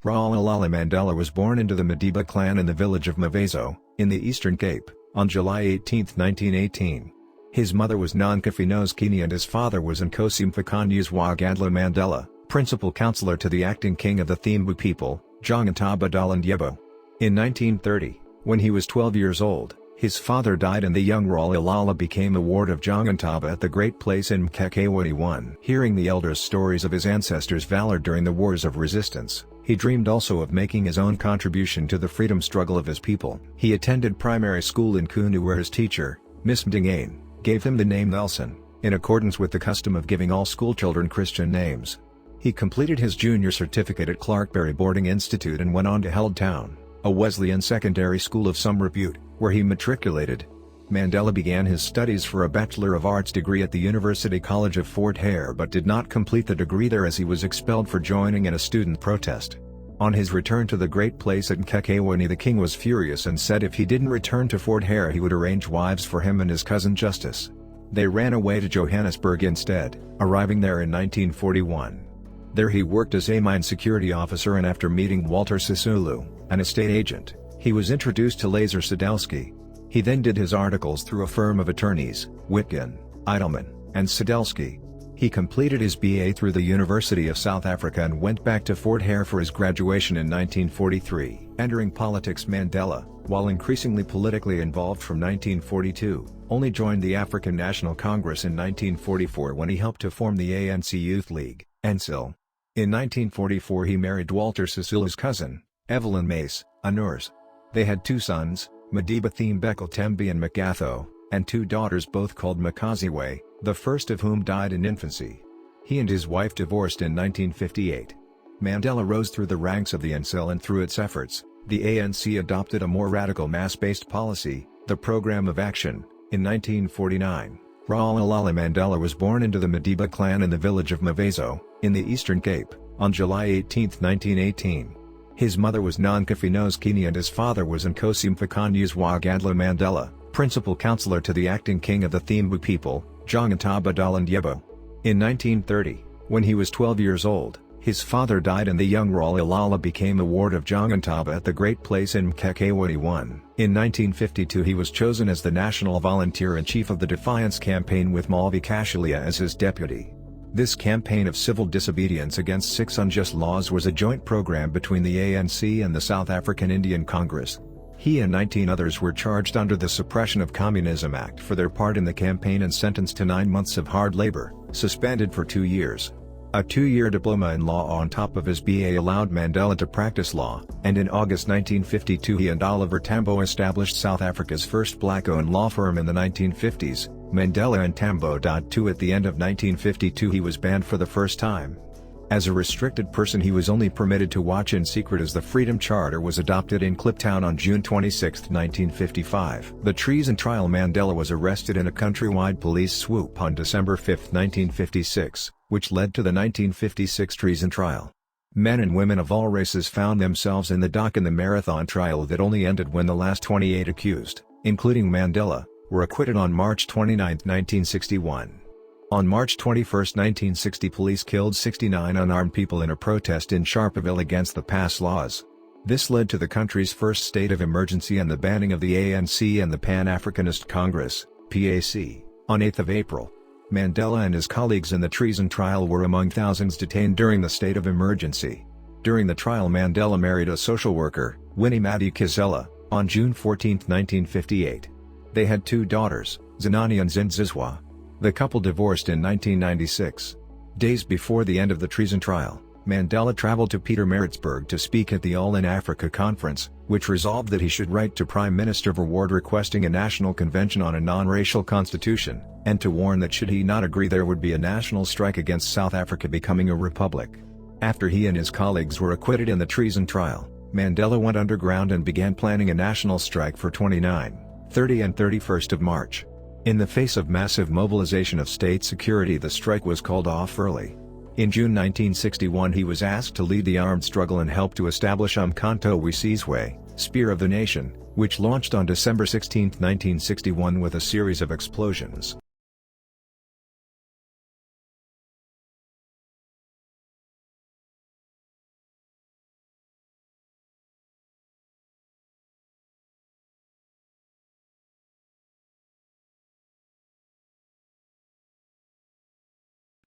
Ra'olala Mandela was born into the Madiba clan in the village of Mavezo, in the Eastern Cape, on July 18, 1918. His mother was Nonkafi Noskini and his father was Nkosi Mfakanyuzwa Mandela, principal counselor to the acting king of the Thembu people, Jongintaba Dalandyebo. In 1930, when he was 12 years old, his father died and the young Ra'olala became a ward of Jongintaba at the Great Place in Mkekewani. Hearing the elders' stories of his ancestors' valor during the wars of resistance, he dreamed also of making his own contribution to the freedom struggle of his people. He attended primary school in Kunu where his teacher, Miss Mdingane, gave him the name Nelson, in accordance with the custom of giving all schoolchildren Christian names. He completed his junior certificate at Clarkberry Boarding Institute and went on to Healdtown, a Wesleyan secondary school of some repute, where he matriculated. Mandela began his studies for a Bachelor of Arts degree at the University College of Fort Hare but did not complete the degree there as he was expelled for joining in a student protest. On his return to the Great Place at Mkekewani, the king was furious and said if he didn't return to Fort Hare he would arrange wives for him and his cousin Justice. They ran away to Johannesburg instead, arriving there in 1941. There he worked as a mine security officer and after meeting Walter Sisulu, an estate agent, he was introduced to Lazar Sadelsky. He then did his articles through a firm of attorneys, Witgen, Eidelman, and Sadelsky. He completed his BA through the University of South Africa and went back to Fort Hare for his graduation in 1943. Entering politics, Mandela, while increasingly politically involved from 1942, only joined the African National Congress in 1944 when he helped to form the ANC Youth League, (ANCIL). In 1944 he married Walter Sisulu's cousin, Evelyn Mace, a nurse. They had two sons, Madiba Thembekile Tembi and Magatho, and two daughters both called Makaziwe, the first of whom died in infancy. He and his wife divorced in 1958. Mandela rose through the ranks of the ANCIL and through its efforts, the ANC adopted a more radical mass-based policy, the Programme of Action, in 1949. Ra'olala Mandela was born into the Madiba clan in the village of Mavezo, in the Eastern Cape, on July 18, 1918. His mother was Nonkafi Noskini and his father was Nkosi Mfakanyuzwa Mandela, principal counselor to the acting king of the Thembu people, Jongintaba Dalandyebo. In 1930, when he was 12 years old, his father died and the young Ra'olala became a ward of Jongintaba at the Great Place in Mkekewani. In 1952 he was chosen as the national volunteer and chief of the Defiance campaign with Malvi Kashilia as his deputy. This campaign of civil disobedience against 6 unjust laws was a joint program between the ANC and the South African Indian Congress. He and 19 others were charged under the Suppression of Communism Act for their part in the campaign and sentenced to 9 months of hard labor, suspended for 2 years. A 2-year diploma in law on top of his BA allowed Mandela to practice law, and in August 1952 he and Oliver Tambo established South Africa's first black-owned law firm in the 1950s, Mandela and Tambo. At the end of 1952 he was banned for the first time. As a restricted person he was only permitted to watch in secret as the Freedom Charter was adopted in Kliptown on June 26, 1955. The treason trial. Mandela was arrested in a countrywide police swoop on December 5, 1956, which led to the 1956 treason trial. Men and women of all races found themselves in the dock in the marathon trial that only ended when the last 28 accused, including Mandela, were acquitted on March 29, 1961. On March 21, 1960 police killed 69 unarmed people in a protest in Sharpeville against the pass laws. This led to the country's first state of emergency and the banning of the ANC and the Pan-Africanist Congress, PAC, on 8 April. Mandela and his colleagues in the treason trial were among thousands detained during the state of emergency. During the trial Mandela married a social worker, Winnie Madikizela, on June 14, 1958. They had 2 daughters, Zinani and Zinzizwa. The couple divorced in 1996. Days before the end of the treason trial, Mandela traveled to Pietermaritzburg to speak at the All in Africa conference, which resolved that he should write to Prime Minister Verwoerd requesting a national convention on a non-racial constitution, and to warn that should he not agree there would be a national strike against South Africa becoming a republic. After he and his colleagues were acquitted in the treason trial, Mandela went underground and began planning a national strike for 29, 30 and 31st of March. In the face of massive mobilization of state security the strike was called off early. In June 1961 he was asked to lead the armed struggle and help to establish Umkhonto we Sizwe, Spear of the Nation, which launched on December 16, 1961 with a series of explosions.